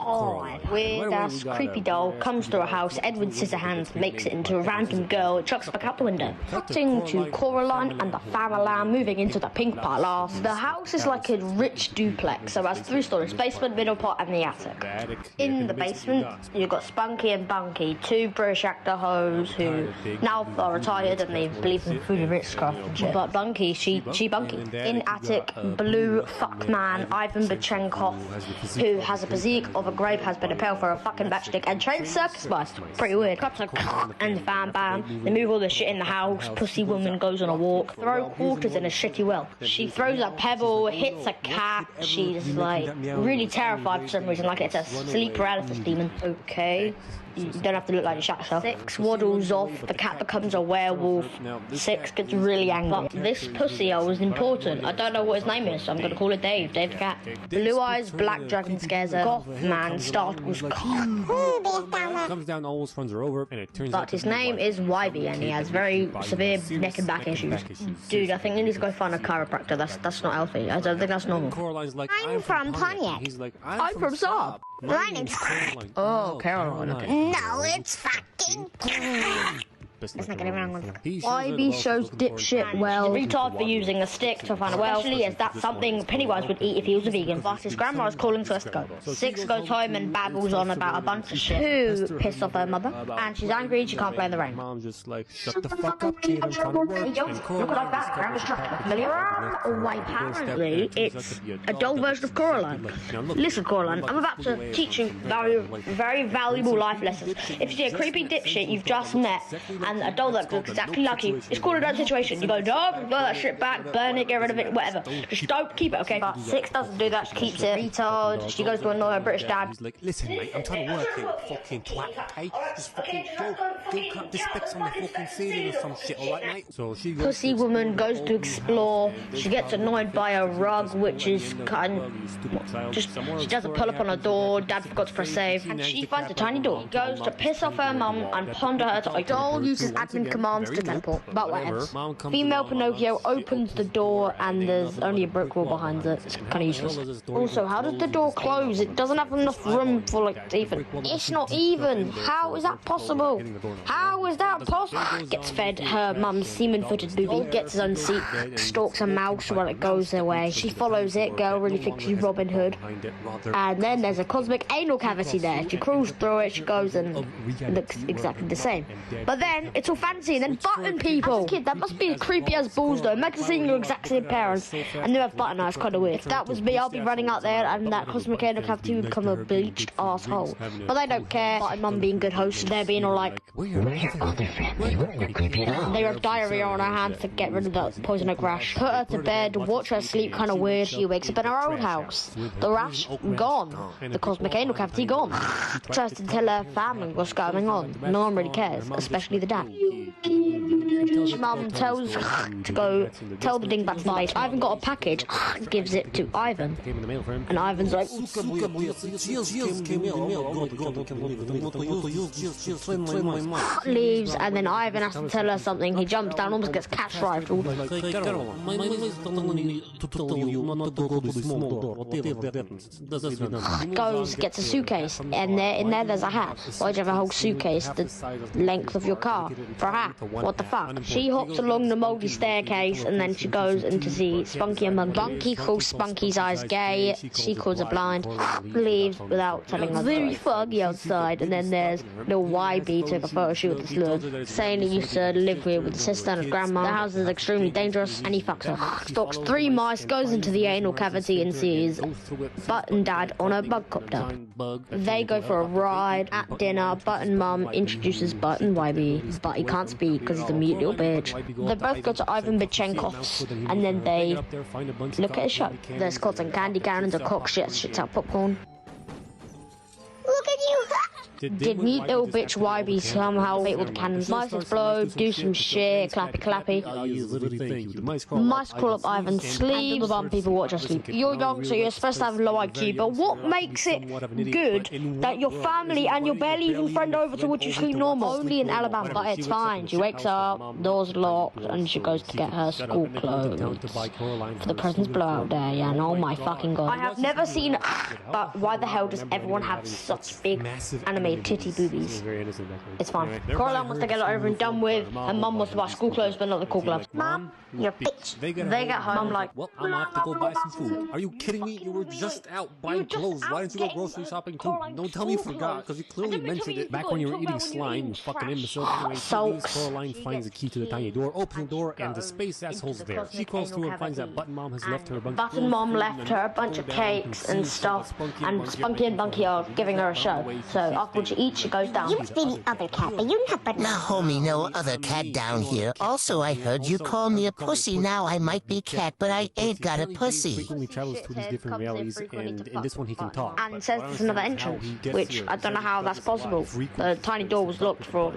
Coralline. Weird-ass, creepy doll comes through a house. Edward Scissorhands makes it into a random girl. It chucks back out the window. Cutting to Coralline and the family moving into the pink palace. The house is like a rich duplex, so it has 3 stories: basement, middle part, and the attic. In the basement, you've got Spunky and Bunky, 2 British actor hoes who now are retired and they believe in food and witchcraft and shit. But Bunky, she Bunky. In attic, blue fuckman Ivan Bachenkov, who has a physique of a grape, has been impaled for a fucking matchstick and trained circus bus. Pretty weird. Cups and bam bam. They move all the shit in the house. Pussy woman goes on a walk. Throw quarters in a shitty well. She throws a pebble, hits a cat. She's like really terrified for some reason, like it's a sleep paralysis demon. Okay. You don't have to look like you shot yourself. 6 waddles off, the cat becomes a werewolf. 6 gets really angry. But this pussy was important. I don't know what his name is, so I'm gonna call it Dave. Dave the cat. Blue eyes, black dragon scares her. Goth man startles comes down, all his friends are over, and it turns out. But his name is YB, and he has very severe neck and back issues. Dude, I think you need to go find a chiropractor. That's not healthy. I don't think that's normal. Coraline's like, I'm from Pontiac. He's like, I'm from Saab. My name's Caroline. Oh, Caroline. Okay. No, it's fucking Let's not get it wrong with YB shows dipshit well. Retard for using a stick to find a well. Especially as that's something Pennywise would eat if he was a vegan. But his grandma is calling to us to go. 6 goes home and babbles on about a bunch of shit. 2 pissed off her mother. And she's angry and she can't play in the rain. Mom's just like, shut the fuck up, kid. I'm trying to work. Hey, don't look like that. Grandma's trapped. Familiar? Apparently, it's a dull version of Coralline. Listen, Coralline, I'm about to teach you very valuable life lessons. If you see a creepy dipshit you've just met, and a doll that looks exactly like you, it's called a dog situation. You go, dog, blow that shit back, burn it, get rid of it, whatever. Just don't keep it, okay? But 6 doesn't do that, she keeps it. Retard, she goes to annoy her British dad. He's like, listen, mate, I'm trying to work here, fucking twat, okay? Just fucking don't cut disrespect on the fucking ceiling or some shit, alright, mate? So she goes. Pussy woman goes to explore. She gets annoyed by a rug, which is kind of just, she doesn't pull up on a door. Dad forgot to press save, and she finds a tiny door. She goes to piss off her mum and ponder her to open. Doll uses admin commands to teleport, but whatever. Female Pinocchio opens the door and there's only a brick wall behind it. It's kind of useless. Also, how does the door close? It doesn't have enough room for like even. It's not even. How is that possible? How is that possible? Gets fed her mum's semen-footed booby. Gets his own seat. Stalks a mouse while it goes their way. She follows it. Girl really thinks she's Robin Hood. And then there's a cosmic anal cavity there. She crawls through it. She goes and it looks exactly the same. But then it's all fancy and then button people. As a kid, that must be creepy as balls though. Imagine seeing your exact same parents and they have button eyes, kind of weird. If that was me, I'll be running out there and that cosmic anal cavity would become a bleached asshole. But they don't care. Button mum being good host, they're being all like, We're your other family. We're your creepy dog. they have diarrhea on her hands to get rid of the poison oak rash. Put her to bed, watch her sleep kind of weird. She wakes up in her old house. The rash gone. The cosmic anal cavity gone. Tries to tell her family what's going on. No one really cares, especially the dad. Mum tells to go tell the dingbat to the base. Ivan got a package, gives it to Ivan. And Ivan's like, leaves, and then Ivan has to tell her something. He jumps down, almost gets catch rifled. Goes, gets a suitcase, and in there there's a hat. Why'd you have a whole suitcase the length of your car for a hat? What the fuck? She hops along the mouldy staircase and then she goes in to see Spunky and Bunky. Bunky calls Spunky's eyes gay. She calls her blind. Leaves without telling her. Very foggy outside, and then there's little YB took a photo shoot with the slug, saying he used to live here with his sister and his grandma. The house is extremely dangerous, and he fucks her. Stalks 3 mice, goes into the anal cavity and sees Button Dad on a bug copter. They go for a ride. At dinner, Button Mum introduces Button YB, but he can't speak because he's a mute little bitch. They both go to Ivan Bachenkov's, and then they look at a show. There's cotton candy cannons, a cock shits out popcorn. Look at you! Did mute little bitch YB somehow hit with the cannons? Mice explode, do some shit, clappy clappy. Mice crawl up Ivan's sleeve, bum people watch us sleep. You're young, so you're supposed to have low IQ, but what makes it good that your family and your barely even friend over to watch you sleep normal? Only in Alabama, but it's fine. She wakes up, doors locked, and she goes to get her school clothes for the President's blowout day. And oh my fucking god, I have never seen. But why the hell does everyone have such big animated titty boobies? It's fine. Coralline wants to get it over and done with, and Mum wants to buy school clothes but not the cool gloves. Mum, you're a bitch. They get home. Mum like, well, I'm gonna have to go buy some food. Are you kidding me? You were just out buying clothes. Why didn't you go grocery shopping too? Don't tell me you forgot, because you clearly mentioned it back when you were eating slime, you fucking imbecile. Anyway, Coralline finds the key to the tiny door, opens the door, and the space asshole's there. She crawls through and finds that Button Mom has left her a bunch of Button Mom left her a bunch of cakes and stuff, and Spunky and Bunky are giving her a show. So after she eats, she goes down. You must be the other cat, but you're not but... No, homie, no other cat down here. Also, I heard you call me a pussy. Now I might be cat, but I ain't got a pussy. Frequently travels to these different realities, and in this one he can talk. And says there's another entrance, which I don't know how that's possible. The tiny door was locked for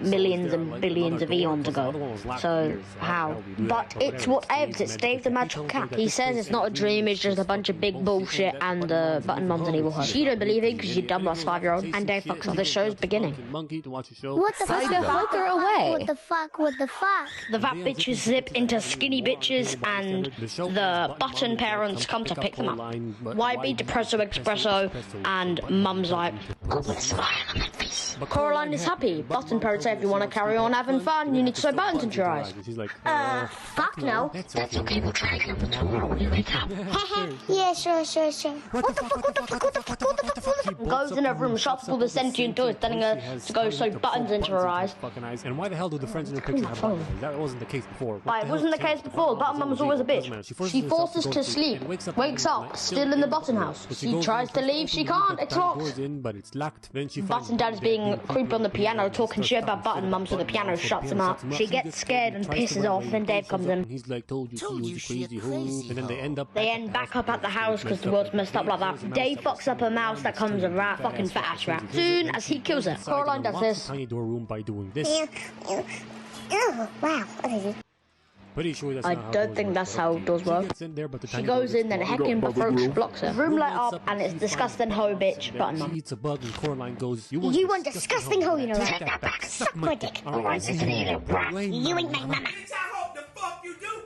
millions and billions of eons ago. So how? But it's whatever. It's Dave the Magical Cat. He says it's not a dream. It's just a bunch of big bullshit, and Button Mom's an evil host. She don't believe it because she's dumb ass 5-year-old. And Dave fucks up the show's beginning. What the fuck? Fuck her away. What the fuck? What the fuck? The fat bitches zip into skinny bitches, and the Button parents come to pick them up. YB Depresso Espresso, and Mum's like, Coralline is happy. Button parents say if you want to carry on having fun, you need to sew buttons into your eyes. She's like, Fuck no. that's okay, we'll try again tomorrow. We'll wake up. Yeah, sure. What the fuck? Goes in her room, shops all the sentient toys, telling her to go sew buttons into her eyes. And why the hell do the friends in her picture have buttons? That wasn't the case before. But it wasn't the case before. Button Mum was always a bitch. She forces to sleep, wakes up, still in the Button house. She tries to leave, she can't, it's locked. Button Dad is being creepy on the piano, talking shit about Button Mum, so the piano shuts him up. She gets scared and pisses off, then Dave comes in. He's like, told you she was a crazy hoe. And then they end back up at the house because the world's messed up like that. Dave fucks up a mouse that comes a rat, fucking fat ass rat. Soon as he kills it, Coralline does this. Tiny door room by doing this. Oh, wow. Pretty sure that's I not how don't think that's how doors work. She goes in, then a heckin' approach blocks her. Room light up, and it's disgusting hoe bitch, Button Mum. She eats a bug, and Coralline goes, You want disgusting hoe, you know that. Suck my dick. You ain't my mama.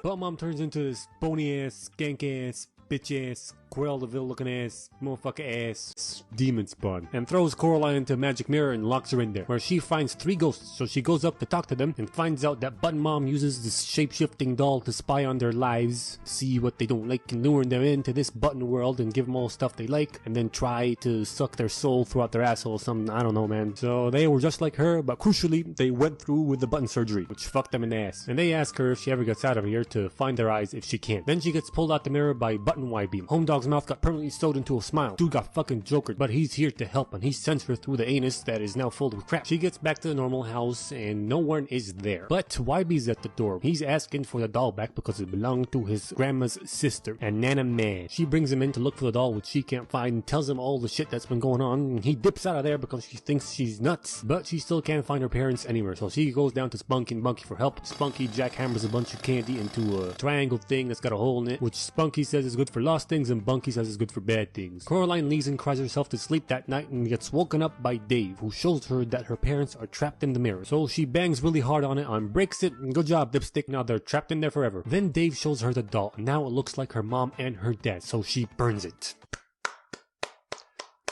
Button Mom turns into this bony ass, skank ass, bitch ass, Cruella de Vil looking ass, motherfucker ass, demon spawn, and throws Coralline into a magic mirror and locks her in there, where she finds 3 ghosts. So she goes up to talk to them and finds out that Button Mom uses this shape-shifting doll to spy on their lives, see what they don't like, and lure them into this button world and give them all stuff they like, and then try to suck their soul throughout their asshole. Something, I don't know, man. So they were just like her, but crucially, they went through with the button surgery, which fucked them in the ass. And they ask her if she ever gets out of here to find their eyes if she can. Then she gets pulled out the mirror by Button YB. Home Dog's mouth got permanently sewed into a smile. Dude got fucking jokered, but he's here to help, and he sends her through the anus that is now full of crap. She gets back to the normal house, and no one is there. But YB's at the door. He's asking for the doll back because it belonged to his grandma's sister, and Nana Man. She brings him in to look for the doll, which she can't find, and tells him all the shit that's been going on, and he dips out of there because she thinks she's nuts. But she still can't find her parents anywhere, so she goes down to Spunky and Bunky for help. Spunky jackhammers a bunch of candy into a triangle thing that's got a hole in it, which Spunky says is good for lost things, and Bunky says is good for bad things. Coralline leaves and cries herself to sleep that night and gets woken up by Dave, who shows her that her parents are trapped in the mirror. So she bangs really hard on it and breaks it, and good job, Dipstick, now they're trapped in there forever. Then Dave shows her the doll, and now it looks like her mom and her dad, so she burns it.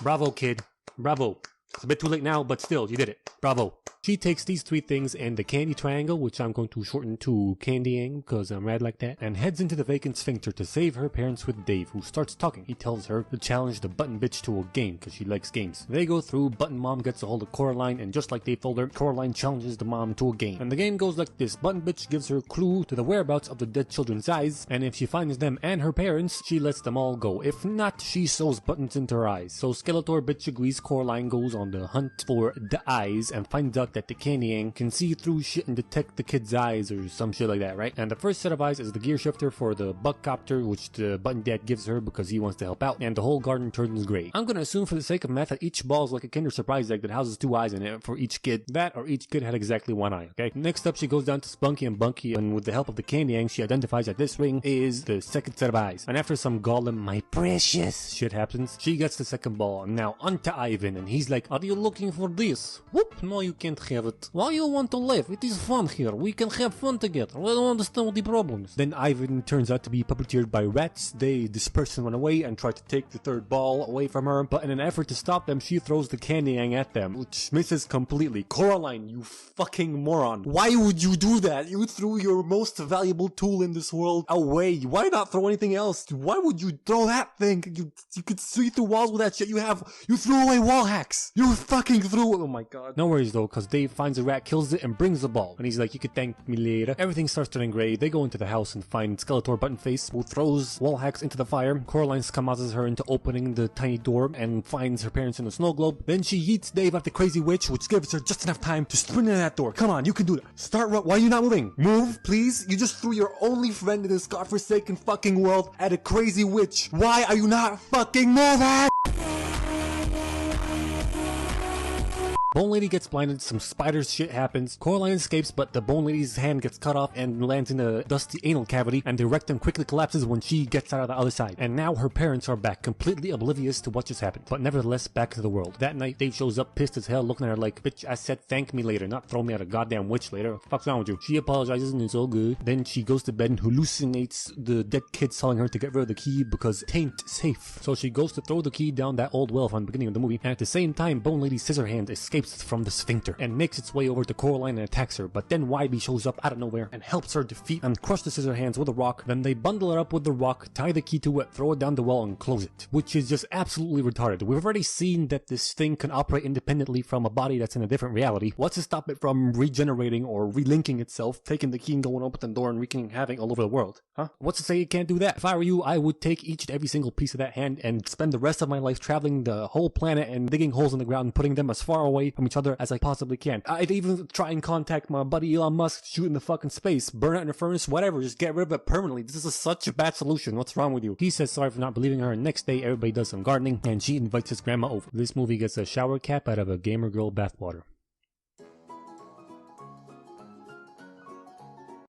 Bravo, kid. Bravo. It's a bit too late now, but still, you did it. Bravo. She takes these 3 things and the candy triangle, which I'm going to shorten to candying because I'm rad like that, and heads into the vacant sphincter to save her parents with Dave, who starts talking. He tells her to challenge the button bitch to a game because she likes games. They go through, Button Mom gets a hold of Coralline, and just like Dave told her, Coralline challenges the mom to a game. And the game goes like this. Button bitch gives her a clue to the whereabouts of the dead children's eyes, and if she finds them and her parents, she lets them all go. If not, she sews buttons into her eyes. So Skeletor bitch agrees. Coralline goes on the hunt for the eyes and finds out out that the Candyang can see through shit and detect the kid's eyes or some shit like that, right? And the first set of eyes is the gear shifter for the buckcopter, which the button dad gives her because he wants to help out, and the whole garden turns gray. I'm gonna assume for the sake of math that each ball is like a Kinder Surprise egg that houses 2 eyes in it for each kid. That or each kid had exactly 1 eye, okay? Next up, she goes down to Spunky and Bunky, and with the help of the Candyang, she identifies that this ring is the second set of eyes. And after some Gollum, my precious shit happens, she gets the second ball. Now onto Ivan, and he's like, are you looking for this? Whoop, no you can't have it. Why you want to live? It is fun here. We can have fun together. I don't understand what the problem is. Then Ivan turns out to be puppeteered by rats. They disperse and run away and try to take the third ball away from her, but in an effort to stop them, she throws the Candyang at them, which misses completely. Coraline, you fucking moron. Why would you do that? You threw your most valuable tool in this world away. Why not throw anything else? Why would you throw that thing? You could see through walls with that shit. You threw away wall hacks. You fucking threw it. Oh my god. No worries though, because Dave finds a rat, kills it, and brings the ball. And he's like, you could thank me later. Everything starts turning gray. They go into the house and find Skeletor Buttonface, who throws wall hacks into the fire. Coraline scammazes her into opening the tiny door and finds her parents in a snow globe. Then she yeets Dave at the crazy witch, which gives her just enough time to sprint in that door. Come on, you can do that. Why are you not moving? Move, please. You just threw your only friend in this godforsaken fucking world at a crazy witch. Why are you not fucking moving? Bone Lady gets blinded, some spider shit happens, Coraline escapes, but the Bone Lady's hand gets cut off and lands in a dusty anal cavity, and the rectum quickly collapses when she gets out of the other side. And now her parents are back, completely oblivious to what just happened, but nevertheless back to the world. That night, Dave shows up pissed as hell, looking at her like, bitch, I said thank me later, not throw me at a goddamn witch later. What the fuck's wrong with you? She apologizes and it's all good. Then she goes to bed and hallucinates the dead kid telling her to get rid of the key because it ain't safe. So she goes to throw the key down that old well from the beginning of the movie, and at the same time, Bone Lady's scissor hand escapes from the sphincter and makes its way over to Coraline and attacks her, but then Wybie shows up out of nowhere and helps her defeat and crush the scissor hands with a rock. Then they bundle it up with the rock, tie the key to it, throw it down the well and close it, which is just absolutely retarded. We've already seen that this thing can operate independently from a body that's in a different reality. What's to stop it from regenerating or relinking itself, taking the key and going open the door and wreaking havoc all over the world? Huh? What's to say it can't do that? If I were you, I would take each and every single piece of that hand and spend the rest of my life traveling the whole planet and digging holes in the ground and putting them as far away from each other as I possibly can. I'd even try and contact my buddy Elon Musk, shoot in the fucking space, burn it in a furnace, whatever, just get rid of it permanently. This is such a bad solution. What's wrong with you? He says sorry for not believing her, and next day everybody does some gardening and she invites his grandma over. This movie gets a shower cap out of a gamer girl bathwater.